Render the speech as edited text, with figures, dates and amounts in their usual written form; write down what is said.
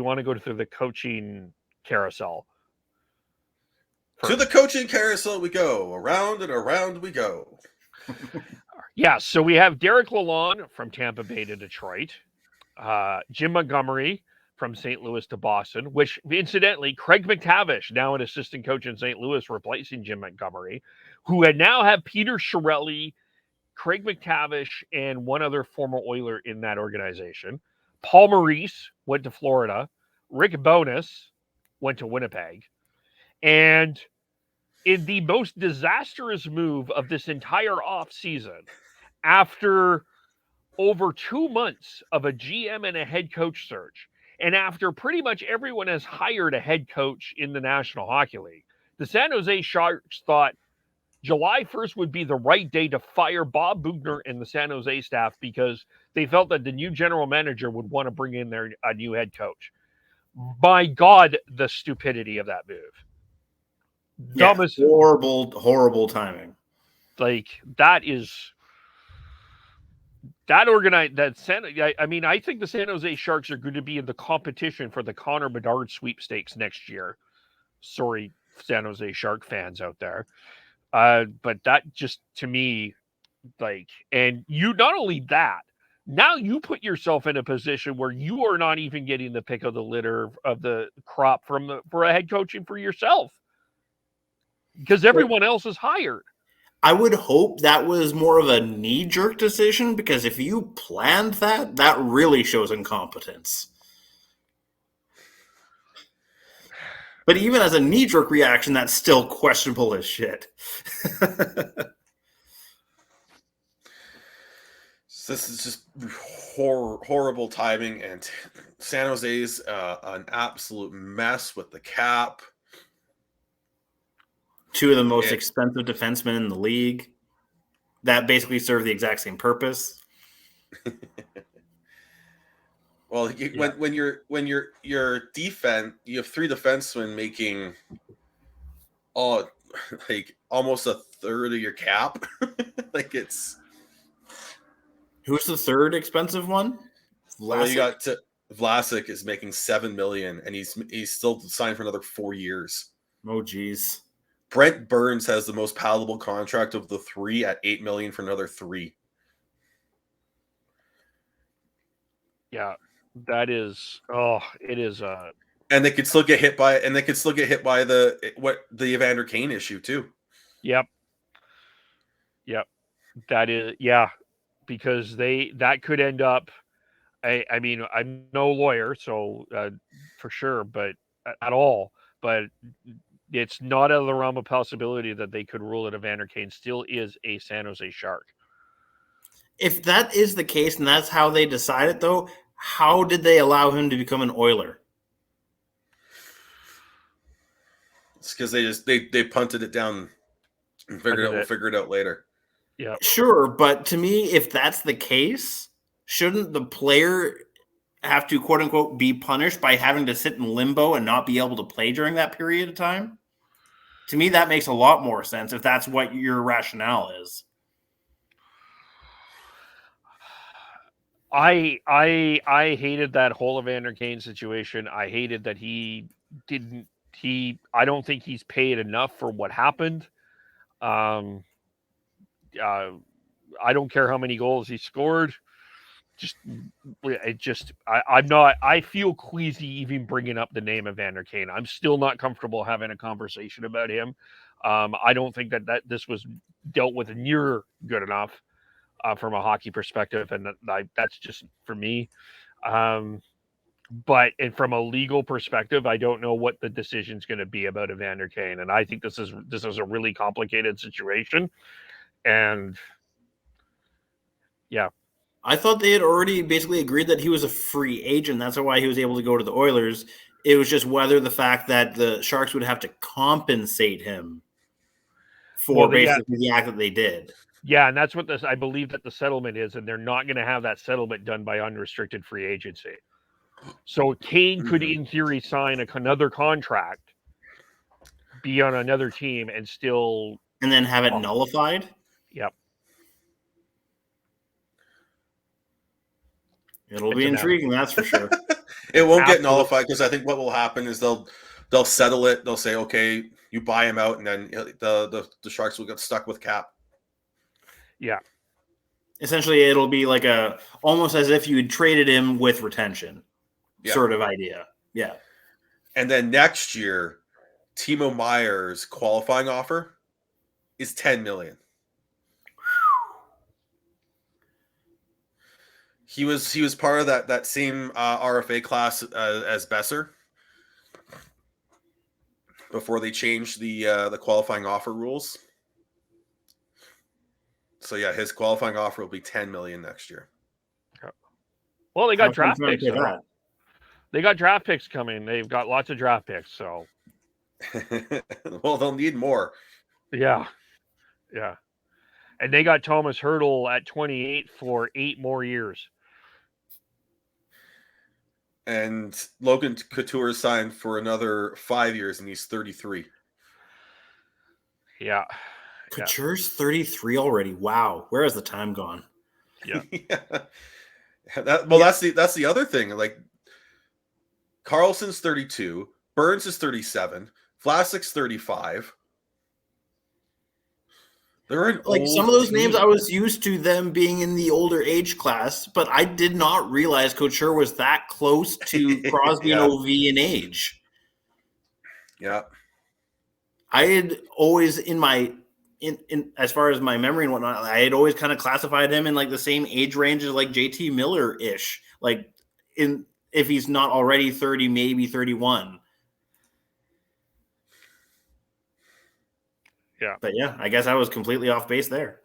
want to go through the coaching carousel? To the coaching carousel we go. Around and around we go. Yeah, so we have Derek Lalonde from Tampa Bay to Detroit. Jim Montgomery from St. Louis to Boston, which incidentally, Craig McTavish, now an assistant coach in St. Louis, replacing Jim Montgomery, who had now have Peter Chiarelli, Craig McTavish, and one other former Oiler in that organization. Paul Maurice went to Florida. Rick Bowness went to Winnipeg. And in the most disastrous move of this entire offseason, after over 2 months of a GM and a head coach search, and after pretty much everyone has hired a head coach in the National Hockey League, the San Jose Sharks thought July 1st would be the right day to fire Bob Boughner and the San Jose staff because they felt that the new general manager would want to bring in a new head coach. My God, the stupidity of that move. Yeah, horrible timing. Like, that is... I think the San Jose Sharks are going to be in the competition for the Connor Bedard sweepstakes next year. Sorry, San Jose Shark fans out there. But that just, to me, and you, not only that, now you put yourself in a position where you are not even getting the pick of the litter of the crop for a head coaching for yourself. Because everyone else is hired. I would hope that was more of a knee-jerk decision, because if you planned that really shows incompetence. But even as a knee-jerk reaction, that's still questionable as shit. This is just horrible timing, and San Jose's an absolute mess with the cap. Two of the most expensive defensemen in the league that basically serve the exact same purpose. Well, when your defense, you have three defensemen making almost a third of your cap. It's. Who's the third expensive one? Well, you got Vlasic is making $7 million, and he's still signed for another 4 years. Oh, geez. Brent Burns has the most palatable contract of the three at $8 million for another 3. Yeah, that is. Oh, it is. And they could still get hit by the Evander Kane issue too. Yep. That is, yeah, because that could end up. I mean, I'm no lawyer, so for sure, but at all, but. It's not out of the realm of possibility that they could rule that Evander Kane still is a San Jose Shark. If that is the case and that's how they decide it, though, how did they allow him to become an Oiler? It's because they punted it down and we'll figure it out later. Yeah, sure, but to me, if that's the case, shouldn't the player have to, quote unquote, be punished by having to sit in limbo and not be able to play during that period of time? To me, that makes a lot more sense if that's what your rationale is. I hated that whole Evander Kane situation. I hated that I don't think he's paid enough for what happened. I don't care how many goals he scored. I feel queasy even bringing up the name of Evander Kane. I'm still not comfortable having a conversation about him. I don't think that this was dealt with near good enough from a hockey perspective, and that's just for me. But from a legal perspective, I don't know what the decision's going to be about Evander Kane, and I think this is a really complicated situation, and yeah. I thought they had already basically agreed that he was a free agent. That's why he was able to go to the Oilers. It was just whether the fact that the Sharks would have to compensate him for basically the act that they did. Yeah, and that's what I believe that the settlement is, and they're not going to have that settlement done by unrestricted free agency. So Kane could, in theory, sign another contract, be on another team, and still... And then have it nullified? Yep. It'll be intriguing, that's for sure. It won't get Absolute- nullified because I think what will happen is they'll settle it. They'll say, okay, you buy him out, and then the Sharks will get stuck with cap. Yeah. Essentially, it'll be like almost as if you had traded him with retention sort of idea. Yeah. And then next year, Timo Meier's qualifying offer is $10 million. He was part of that same RFA class as Besser before they changed the qualifying offer rules. So yeah, his qualifying offer will be $10 million next year. Well, they got draft How picks. come that? They got draft picks coming. They've got lots of draft picks. So Well, they'll need more. yeah. And they got Thomas Hertl at 28 for 8 more years. And Logan Couture signed for another 5 years, and he's 33. Yeah. Couture's 33 already. Wow. Where has the time gone? Yeah. That's the other thing. Like, Carlson's 32, Burns is 37, Vlasic's 35. They're an Like some of old those names, team. I was used to them being in the older age class, but I did not realize Couture was that close to Crosby and OV in age. Yeah. I had always in as far as my memory and whatnot, I had always kind of classified him in like the same age range as like JT Miller-ish. Like if he's not already 30, maybe 31. Yeah. But yeah, I guess I was completely off base there.